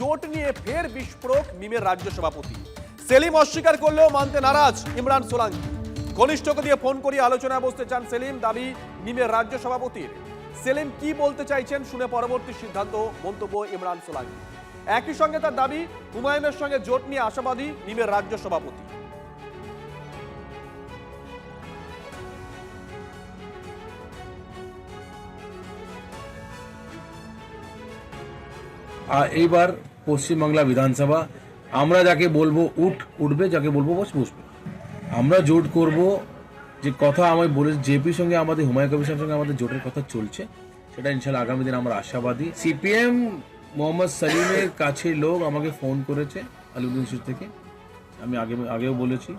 চোট নিয়ে ফের বিস্ফোরক মিমের রাজ্য সভাপতি। সেলিম অস্বীকার করলেও মানতে নারাজ ইমরান সোলাঙ্কি। ঘনিষ্ঠকে দিয়ে ফোন করিয়ে আলোচনায় বসতে চান সেলিম, দাবি মিমের রাজ্য সভাপতির। সেলিম কি বলতে চাইছেন শুনে পরবর্তী সিদ্ধান্ত, মন্তব্য ইমরান সোলাঙ্কি। একই সঙ্গে তার দাবি হুমায়ুনের সঙ্গে জোট নিয়ে আশাবাদী মিমের রাজ্য সভাপতি। এইবার পশ্চিমবাংলা বিধানসভা আমরা যাকে বলবো উঠবে, যাকে বলবো বসবে। আমরা জোট করব, যে কথা আমি বলে জেপির সঙ্গে আমাদের হুমায়ুন কবির সাহেবের সঙ্গে আমাদের জোটের কথা চলছে, সেটা ইনশাল্লাহ আগামী দিন আমরা আশাবাদী। সিপিএম মোহাম্মদ সলিমের কাছের লোক আমাকে ফোন করেছে আলিউদ্দিন সিট থেকে, আমি আগেও বলেছি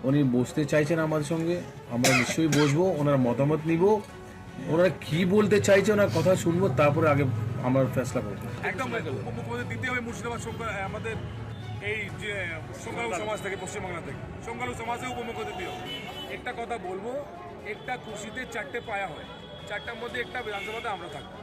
উনি বসতে চাইছেন আমাদের সঙ্গে, আমরা নিশ্চয়ই বসবো, ওনার মতামত নিব, ওনারা কি বলতে চাইছে ওনার কথা শুনবো, তারপরে আগে আমরা ফেসলা করবো। একদম মুখ্যমন্ত্রী দিতে হবে মুর্শিদাবাদ আমাদের এই যে সংখ্যালঘু সমাজ থেকে, পশ্চিমবাংলা থেকে সংখ্যালঘু সমাজে উপমুখ্যমন্ত্রী দিতে হবে। একটা কথা বলবো, একটা কুর্সিতে 4টে পায়া হয়, 4টার মধ্যে একটা বিধানসভাতে আমরা থাকবো।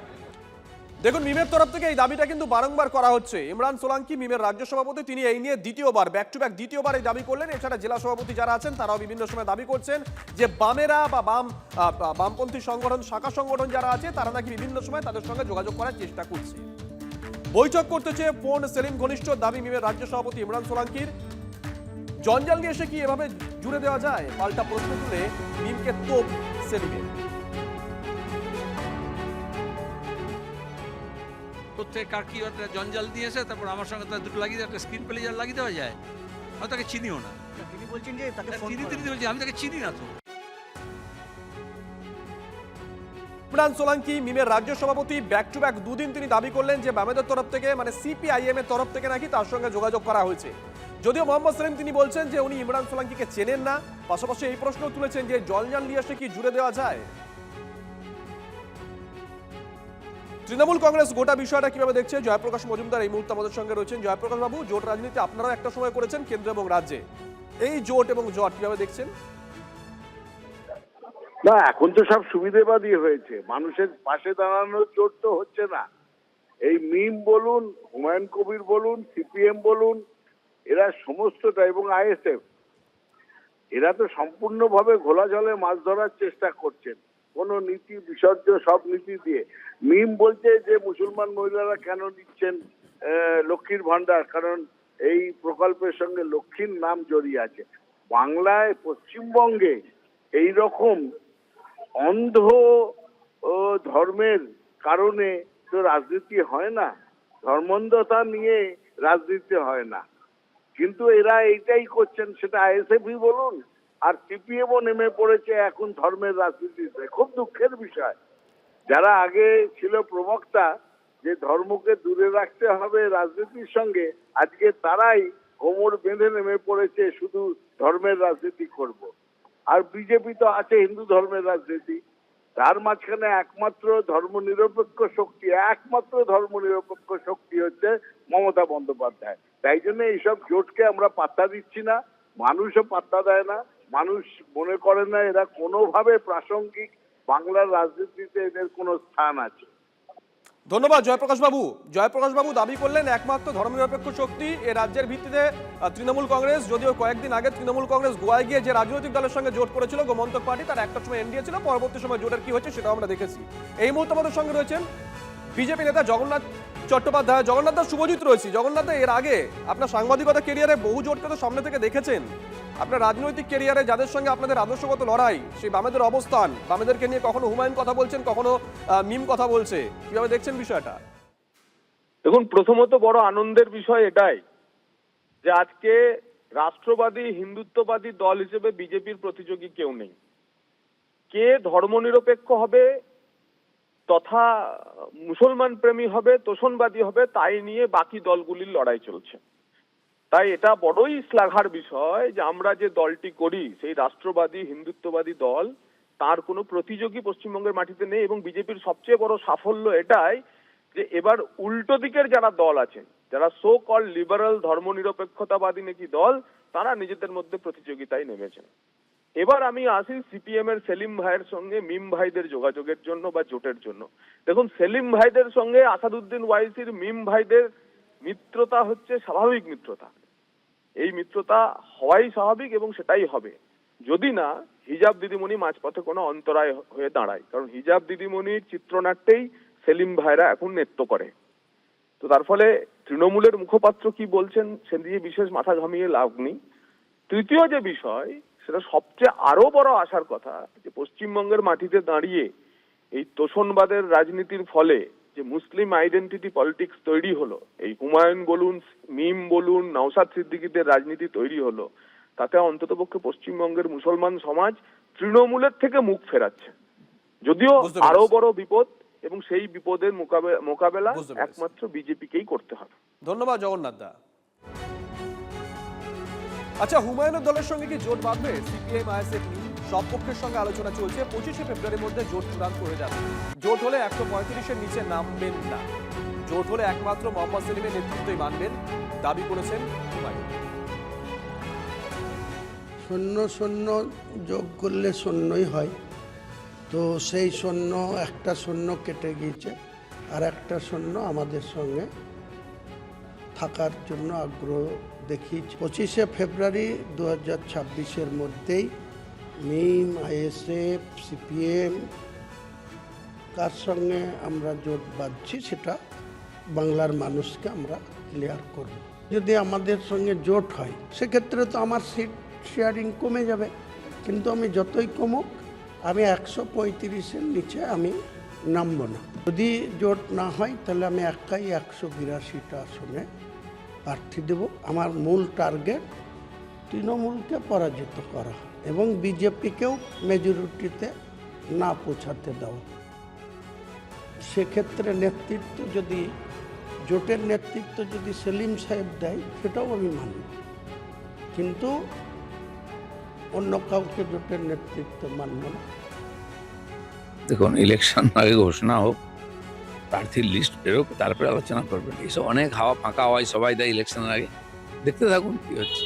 দেখুন, মিমের তরফ থেকে এই দাবিটা কিন্তু বারংবার করা হচ্ছে। ইমরান সোলাঙ্কি মিমের রাজ্য সভাপতি, তিনি এই নিয়ে দ্বিতীয়বার ব্যাক টু ব্যাক দ্বিতীয়বার এই দাবি করলেন। এছাড়া জেলা সভাপতি যারা আছেন তারাও বিভিন্ন সময় দাবি করছেন যে বামেরা বা বামপন্থী সংগঠন, শাখা সংগঠন যারা আছে তারা নাকি বিভিন্ন সময় তাদের সঙ্গে যোগাযোগ করার চেষ্টা করছে। বৈঠক করতে চেয়ে ফোন সেলিম ঘনিষ্ঠ, দাবি মিমের রাজ্য সভাপতি ইমরান সোলাঙ্কির। জঞ্জাল নিয়ে এসে কি এভাবে জুড়ে দেওয়া যায়, পাল্টা প্রশ্ন তুলে মিমকে তোপ সেলিমের। কোথায় কার কি একটা জঞ্জাল দিয়ে এসে তারপর আমার সঙ্গে তার দুটো লাগিয়ে একটা স্ক্রিন প্লে লাগিয়ে দেওয়া যায়। আমি তাকে চিনিও না। তিনি বলছেন যে তাকে ফোন তিনি বলছি আমি তাকে চিনি না তো। ইমরান সোলাঙ্কি মিমের রাজ্য সভাপতি, ব্যাক টু ব্যাক দুদিন তিনি দাবি করলেন যে বামেদের তরফ থেকে, মানে সিপিআইএম এর তরফ থেকে নাকি তার সঙ্গে যোগাযোগ করা হয়েছে। যদিও মোহাম্মদ সেলিম তিনি বলছেন যে উনি ইমরান সোলাঙ্কিকে চেনেন না। পাশাপাশি এই প্রশ্ন তুলেছেন যে জঞ্জাল নিয়ে এসে কি জুড়ে দেওয়া যায়। তৃণমূল কংগ্রেস গোটা বিষয়টা কিভাবে দেখছে, জয়প্রকাশ মজুমদার এই মুহূর্তে আমাদের সঙ্গে রয়েছেন। জয়প্রকাশ বাবু, জোট রাজনীতি আপনারাও একটা সময় করেছেন কেন্দ্র এবং রাজ্যে, এই জোট এবং জট কিভাবে দেখছেন? না, এখন তো সব সুবিধেবাদী হয়েছে, মানুষের পাশে দাঁড়ানোর জোট তো হচ্ছে না। এই মিম বলুন, হুমায়ুন কবির বলুন, সিপিএম বলুন, এরা সমস্তটা, এবং আইএসএফ, এরা তো সম্পূর্ণভাবে ঘোলা জলে মাছ ধরার চেষ্টা করছেন, কোন নীতি বিসর্জ সব নীতি দিয়ে। মিম বলছে যে মুসলমান মহিলারা কেন নিচ্ছেন লক্ষ্মীর ভান্ডার, কারণ এই প্রকল্পের সঙ্গে লক্ষ্মীর নাম জড়িয়ে আছে। বাংলায়, পশ্চিমবঙ্গে এই রকম অন্ধ ধর্মের কারণে তো রাজনীতি হয় না, ধর্মান্ধতা নিয়ে রাজনীতি হয় না। কিন্তু এরা এইটাই করছেন, সেটা আইএসএফই বলুন আর সিপিএমও নেমে পড়েছে এখন ধর্মের রাজনীতিতে। খুব দুঃখের বিষয়, যারা আগে ছিল প্রবক্তা যে ধর্মকে দূরে রাখতে হবে রাজনীতির সঙ্গে, আজকে তারাই কোমর বেঁধে নেমে পড়েছে শুধু ধর্মের রাজনীতি করব। আর বিজেপি তো আছে হিন্দু ধর্মের রাজনীতি, তার মাঝখানে একমাত্র ধর্মনিরপেক্ষ শক্তি হচ্ছে মমতা বন্দ্যোপাধ্যায়। তাই জন্য এইসব জোটকে আমরা পাত্তা দিচ্ছি না, মানুষও পাত্তা দেয় না। মানুষ মনে করে না এরা কোনোভাবে প্রাসঙ্গিক, বাংলার রাজনীতিতে এদের কোনো স্থান আছে। ধন্যবাদ জয়প্রকাশ বাবু। জয়প্রকাশ বাবু দাবি করলেন একমাত্র ধর্মনিরপেক্ষ শক্তি এ রাজ্যের ভিত্তিতে তৃণমূল কংগ্রেস। যদিও কয়েকদিন আগে তৃণমূল কংগ্রেস গোয়ায় গিয়ে যে রাজনৈতিক দলের সঙ্গে জোট করেছিল, গোমন্তক পার্টি, তার একটা সময় এনডিএ ছিল, পরবর্তী সময় জোটের কি হয়েছে সেটাও আমরা দেখেছি। এই মুহূর্তে আমাদের সঙ্গে রয়েছেন বিজেপি নেতা জগন্নাথ চট্টোপাধ্যায়। জগন্নাথ দা, শুভজিৎ রয়েছি। জগন্নাথ দা, এর আগে আপনার সাংবাদিকতা কেরিয়ারে বহু জোটকে তো সামনে থেকে দেখেছেন। আপনার রাজনৈতিক কেরিয়ারে যাদের সঙ্গে আপনাদের আদর্শগত লড়াই, সেই বামেদের অবস্থান, বামেদেরকে নিয়ে কখনো হুমায়ুন কথা বলছেন, কখনো মিম কথা বলছে, কিভাবে দেখছেন বিষয়টা? দেখুন, প্রথমত বড় আনন্দের বিষয় এটাই যে আজকে রাষ্ট্রবাদী হিন্দুত্ববাদী দল হিসেবে বিজেপির প্রতিযোগী কেউ নেই। কে ধর্মনিরপেক্ষ হবে তথা মুসলমান প্রেমী হবে, তোষণবাদী হবে, তাই নিয়ে বাকি দলগুলির লড়াই চলছে। তাই এটা বড়ই শ্লাঘার বিষয় যে আমরা যে দলটি করি, সেই রাষ্ট্রবাদী হিন্দুত্ববাদী দল, তার কোনো প্রতিযোগী পশ্চিমবঙ্গের মাটিতে নেই। এবং বিজেপির সবচেয়ে বড় সাফল্য এটাই যে এবার উল্টো দিকের যারা দল আছেন, যারা সো কল লিবারাল ধর্মনিরপেক্ষতাবাদী নাকি দল, তারা নিজেদের মধ্যে প্রতিযোগিতায় নেমেছেন। এবার আমি আসি সিপিএম এর সেলিম ভাইয়ের সঙ্গে মিম ভাইদের যোগাযোগের জন্য বা জোটের জন্য। দেখুন, সেলিম ভাইদের সঙ্গে আসাদুদ্দিন ওয়াইসির মিম ভাইদের মিত্রতা হচ্ছে স্বাভাবিক মিত্রতা। এই মিত্রতা হওয়াই স্বাভাবিক এবং সেটাই হবে, যদি না হিজাব দিদিমণি মাঝপথে কোনো অন্তরায় হয়ে দাঁড়ায়। কারণ হিজাব দিদিমণির চিত্রনাট্যেই সেলিম ভাইরা এখন নৃত্য করে। তো তার ফলে তৃণমূলের মুখপাত্র কি বলছেন সে দিয়ে বিশেষ মাথা ঘামিয়ে লাভ নেই। তৃতীয় যে বিষয়, সেটা সবচেয়ে আরো বড় আশার কথা, যে পশ্চিমবঙ্গের মাটিতে দাঁড়িয়ে এই তোষণবাদের রাজনীতির ফলে যে মুসলিম আইডেন্টিটি পলিটিক্স তৈরি হলো, এই হুমায়ুন বলুন, মিম বলুন, নওশাদ সিদ্দিকীদের রাজনীতি তৈরি হলো, তাতে অন্ততপক্ষে পশ্চিমবঙ্গের মুসলমান সমাজ তৃণমূলের থেকে মুখ ফেরাচ্ছে। যদিও বুঝতে পেরেছি। আরো বড় বিপদ, এবং সেই বিপদের মোকাবেলা বুঝতে পেরেছি। একমাত্র বিজেপিকেই করতে হবে। ধন্যবাদ জগন্নাথ দা। আচ্ছা, হুমায়ুনের দলের সঙ্গে কি জোট বাঁধবে সিপিএম আইএসএফ? সব পক্ষের সঙ্গে আলোচনা চলছে। 25শে ফেব্রুয়ারির মধ্যে জোট চূড়ান্ত হয়ে যাবে। জোট হলে 135-এর নিচে নামবেন না। জোট হলে একমাত্র মোহাম্মদ সেলিমের নেতৃত্বই মানবেন, দাবি করেছেন হুমায়ুন। শূন্য শূন্য যোগ করলে শূন্যই হয়, তো সেই শূন্য, একটা শূন্য কেটে গিয়েছে, আর একটা শূন্য আমাদের সঙ্গে থাকার জন্য আগ্রহ দেখিয়েছে। 25শে ফেব্রুয়ারি 2026-এর মধ্যেই মিম, আইএসএফ, সিপিএম কার সঙ্গে আমরা জোট বাঁধছি সেটা বাংলার মানুষকে আমরা ক্লিয়ার করব। যদি আমাদের সঙ্গে জোট হয় সেক্ষেত্রে তো আমার সিট শেয়ারিং কমে যাবে, কিন্তু আমি যতই কমুক আমি 135-এর নিচে আমি নামব না। যদি জোট না হয় তাহলে আমি একাই 182টা আসনে প্রার্থী দেব। আমার মূল টার্গেট তৃণমূলকে পরাজিত করা এবং বিজেপিকেও মেজরিটিতে না পৌঁছাতে দেওয়া। সেক্ষেত্রে নেতৃত্ব যদি, জোটের নেতৃত্ব যদি সেলিম সাহেব দেয় সেটাও আমি মানি, কিন্তু অন্য কাউকে জোটের নেতৃত্ব মানব না। দেখুন, ইলেকশন আগে ঘোষণা হোক, প্রার্থীর লিস্ট বেরোক, তারপরে আলোচনা করবেন। এইসব অনেক হাওয়া ফাঁকা হয়, সবাই দেয় ইলেকশনের আগে। দেখতে থাকুন কি হচ্ছে।